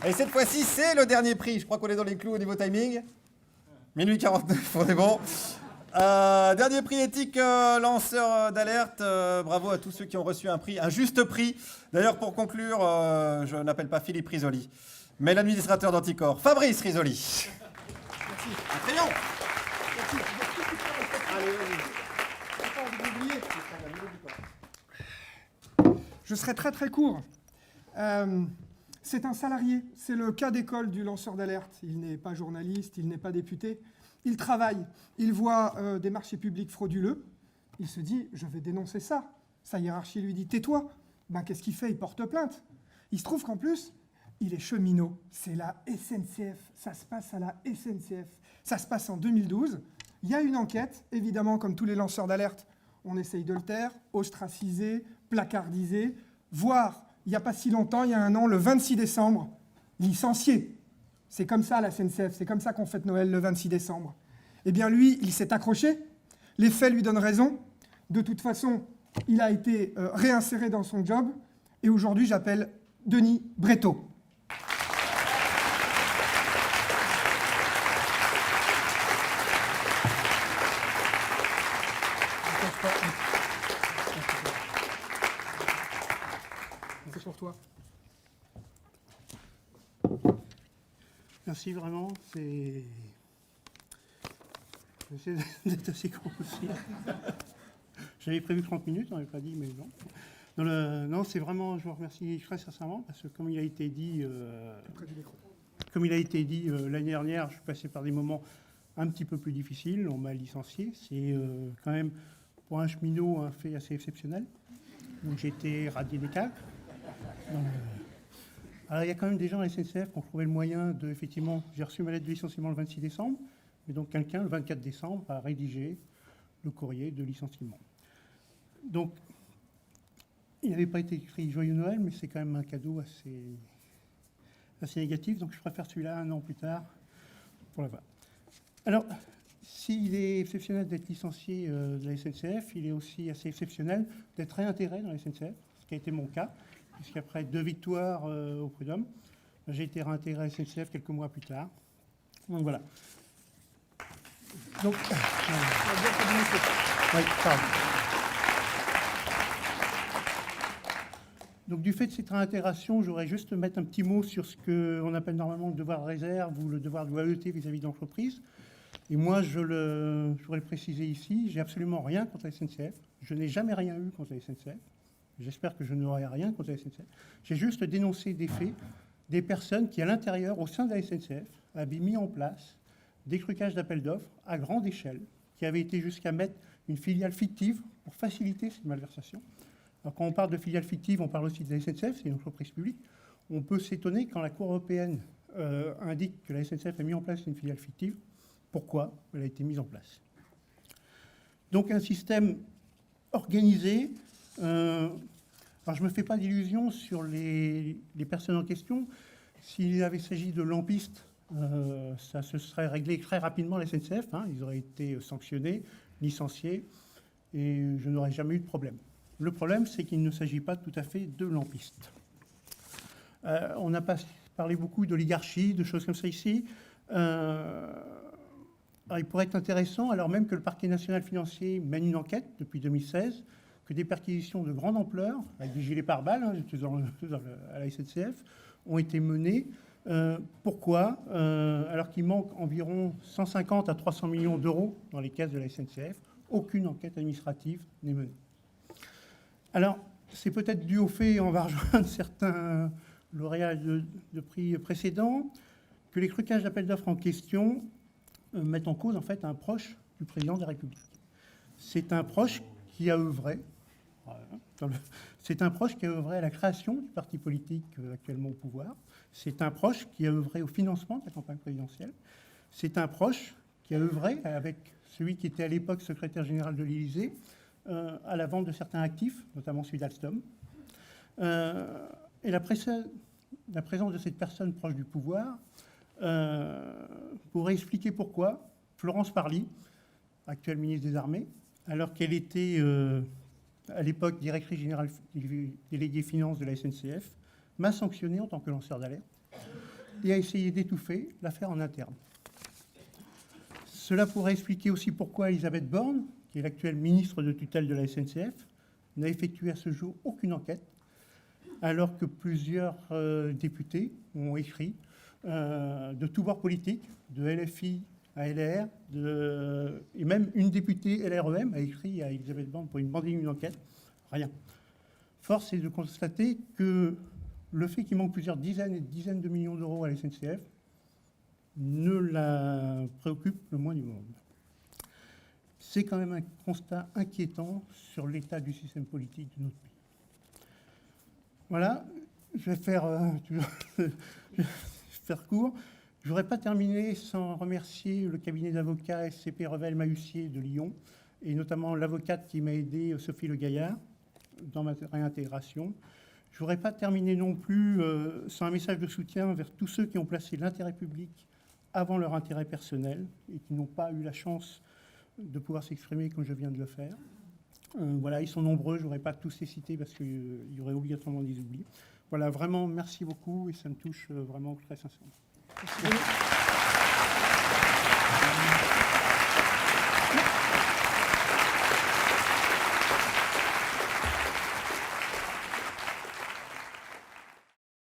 Et cette fois-ci, c'est le dernier prix. Je crois qu'on est dans les clous au niveau timing. Minuit 49, on est bon. Dernier prix éthique lanceur d'alerte. Bravo à tous ceux qui ont reçu un prix, un juste prix. D'ailleurs, pour conclure, je n'appelle pas Philippe Risoli, mais l'administrateur d'Anticor, Fabrice Risoli. Merci. Un crayon. Je serai très très court. C'est un salarié, c'est le cas d'école du lanceur d'alerte. Il n'est pas journaliste, il n'est pas député. Il travaille, il voit des marchés publics frauduleux. Il se dit, je vais dénoncer ça. Sa hiérarchie lui dit, tais-toi. Ben, qu'est-ce qu'il fait? Il porte plainte. Il se trouve qu'en plus, il est cheminot. C'est la SNCF. Ça se passe à la SNCF. Ça se passe en 2012. Il y a une enquête, évidemment, comme tous les lanceurs d'alerte. On essaye de le taire, ostraciser, placardiser, voire, il n'y a pas si longtemps, il y a un an, le 26 décembre, licencié. C'est comme ça la SNCF, c'est comme ça qu'on fête Noël le 26 décembre. Eh bien lui, il s'est accroché, les faits lui donnent raison. De toute façon, il a été réinséré dans son job. Et aujourd'hui, j'appelle Denis Breteau. C'est pour toi. Merci vraiment, j'essaie d'être assez court aussi. J'avais prévu 30 minutes, on n'avait pas dit, mais non. Non, c'est vraiment, je vous remercie très sincèrement, parce que comme il a été dit, l'année dernière, je suis passé par des moments un petit peu plus difficiles, on m'a licencié. C'est quand même, pour un cheminot, un fait assez exceptionnel. Donc j'ai été radié des câbles. Alors, il y a quand même des gens à la SNCF qui ont trouvé le moyen de, effectivement, j'ai reçu ma lettre de licenciement le 26 décembre, mais donc quelqu'un, le 24 décembre, a rédigé le courrier de licenciement. Donc, il n'avait pas été écrit Joyeux Noël, mais c'est quand même un cadeau assez négatif, donc je préfère celui-là un an plus tard pour l'avoir. Alors, s'il est exceptionnel d'être licencié de la SNCF, il est aussi assez exceptionnel d'être réintégré dans la SNCF, ce qui a été mon cas. Puisqu'après 2 victoires au prud'homme, j'ai été réintégré à SNCF quelques mois plus tard. Donc voilà. Donc, donc du fait de cette réintégration, j'aurais juste mettre un petit mot sur ce qu'on appelle normalement le devoir de réserve ou le devoir de loyauté vis-à-vis de l'entreprise. Et moi, je voudrais le préciser ici, j'ai absolument rien contre la SNCF. Je n'ai jamais rien eu contre la SNCF. J'espère que je n'aurai rien contre la SNCF. J'ai juste dénoncé des faits, des personnes qui, à l'intérieur, au sein de la SNCF, avaient mis en place des trucages d'appels d'offres à grande échelle, qui avaient été jusqu'à mettre une filiale fictive pour faciliter cette malversation. Alors, quand on parle de filiale fictive, on parle aussi de la SNCF, c'est une entreprise publique. On peut s'étonner quand la Cour européenne indique que la SNCF a mis en place une filiale fictive. Pourquoi elle a été mise en place? Donc, un système organisé. Alors, je ne me fais pas d'illusions sur les personnes en question. S'il avait s'agi de lampistes, ça se serait réglé très rapidement à la SNCF. Ils auraient été sanctionnés, licenciés, et je n'aurais jamais eu de problème. Le problème, c'est qu'il ne s'agit pas tout à fait de lampistes. On n'a pas parlé beaucoup d'oligarchie, de choses comme ça ici. Alors, il pourrait être intéressant, alors même que le parquet national financier mène une enquête depuis 2016, que des perquisitions de grande ampleur, avec des gilets pare-balles, j'étais à la SNCF, ont été menées. Pourquoi alors qu'il manque environ 150 à 300 millions d'euros dans les caisses de la SNCF, aucune enquête administrative n'est menée. Alors, c'est peut-être dû au fait, on va rejoindre certains lauréats de prix précédents, que les trucages d'appels d'offres en question mettent en cause en fait un proche du président de la République. C'est un proche qui a œuvré. C'est un proche qui a œuvré à la création du parti politique actuellement au pouvoir. C'est un proche qui a œuvré au financement de la campagne présidentielle. C'est un proche qui a œuvré avec celui qui était à l'époque secrétaire général de l'Élysée à la vente de certains actifs, notamment celui d'Alstom. Et la présence de cette personne proche du pouvoir pourrait expliquer pourquoi Florence Parly, actuelle ministre des Armées, alors qu'elle était à l'époque directrice générale déléguée finances de la SNCF, m'a sanctionné en tant que lanceur d'alerte. et a essayé d'étouffer l'affaire en interne. Cela pourrait expliquer aussi pourquoi Elisabeth Borne, qui est l'actuelle ministre de tutelle de la SNCF, n'a effectué à ce jour aucune enquête, alors que plusieurs députés ont écrit de tous bords politiques, de LFI à LR, et même une députée LREM a écrit à Elisabeth Borne pour une demander une enquête. Rien. Force est de constater que le fait qu'il manque plusieurs dizaines et dizaines de millions d'euros à la SNCF ne la préoccupe le moins du monde. C'est quand même un constat inquiétant sur l'état du système politique de notre pays. Voilà, je vais faire court. Je n'aurais pas terminé sans remercier le cabinet d'avocats SCP Revel-Mahussier de Lyon, et notamment l'avocate qui m'a aidé, Sophie Le Gaillard, dans ma réintégration. Je n'aurais pas terminé non plus sans un message de soutien vers tous ceux qui ont placé l'intérêt public avant leur intérêt personnel et qui n'ont pas eu la chance de pouvoir s'exprimer comme je viens de le faire. Voilà, ils sont nombreux, je n'aurais pas tous les cités parce qu'il y aurait obligatoirement des oublis. Voilà, vraiment, merci beaucoup et ça me touche vraiment très sincèrement. Merci.